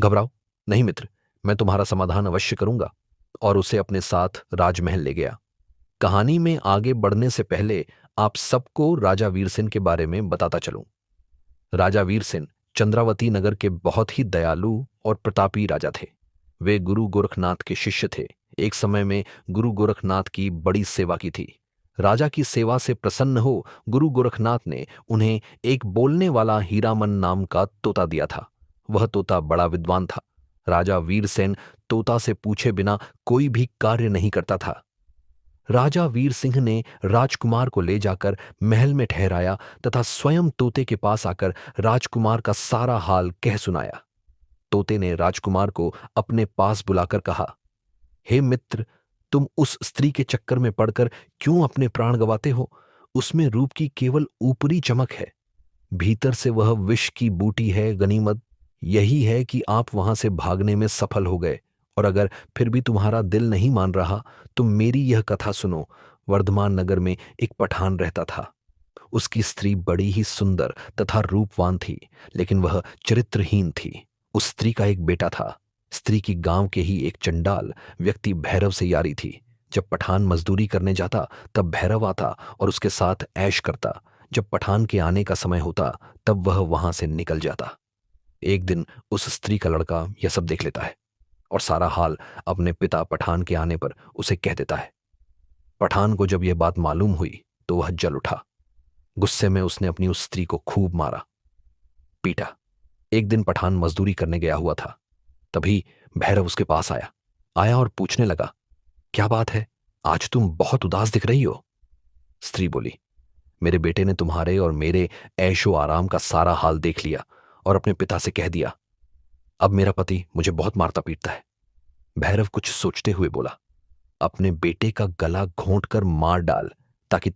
घबराओ नहीं मित्र, मैं तुम्हारा समाधान अवश्य करूंगा। और उसे अपने साथ राजमहल ले गया। कहानी में आगे बढ़ने से पहले आप सबको राजा वीरसेन के बारे में बताता चलूं। राजा वीरसेन चंद्रावती नगर के बहुत ही दयालु और प्रतापी राजा थे। वे गुरु गोरखनाथ के शिष्य थे। एक समय में गुरु गोरखनाथ की बड़ी सेवा की थी। राजा की सेवा से प्रसन्न हो गुरु गोरखनाथ ने उन्हें एक बोलने वाला हीरामन नाम का तोता दिया था। वह तोता बड़ा विद्वान था। राजा वीरसेन तोता से पूछे बिना कोई भी कार्य नहीं करता था। राजा वीर सिंह ने राजकुमार को ले जाकर महल में ठहराया तथा स्वयं तोते के पास आकर राजकुमार का सारा हाल कह सुनाया। तोते ने राजकुमार को अपने पास बुलाकर कहा, हे मित्र, तुम उस स्त्री के चक्कर में पड़कर क्यों अपने प्राण गंवाते हो? उसमें रूप की केवल ऊपरी चमक है, भीतर से वह विष की बूटी है। गनीमत यही है कि आप वहां से भागने में सफल हो गए। और अगर फिर भी तुम्हारा दिल नहीं मान रहा तो मेरी यह कथा सुनो। वर्धमान नगर में एक पठान रहता था। उसकी स्त्री बड़ी ही सुंदर तथा रूपवान थी, लेकिन वह चरित्रहीन थी। उस स्त्री का एक बेटा था। स्त्री की गांव के ही एक चंडाल व्यक्ति भैरव से यारी थी। जब पठान मजदूरी करने जाता तब भैरव आता और उसके साथ ऐश करता। जब पठान के आने का समय होता तब वह वहां से निकल जाता। एक दिन उस स्त्री का लड़का यह सब देख लेता है और सारा हाल अपने पिता पठान के आने पर उसे कह देता है। पठान को जब यह बात मालूम हुई तो वह जल उठा। गुस्से में उसने अपनी उस स्त्री को खूब मारा, पीटा। एक दिन पठान मजदूरी करने गया हुआ था। तभी भैरव उसके पास आया आया और पूछने लगा, क्या बात है, आज तुम बहुत उदास दिख रही हो? स्त्री बोली, मेरे बेटे ने तुम्हारे और मेरे ऐशो आराम का सारा हाल देख लिया और अपने पिता से कह दिया। अब मेरा पति मुझे बहुत मारता पीटता है। भैरव कुछ सोचते हुए बोला, अपने बेटे का गला घोंट कर मार डाल ताकि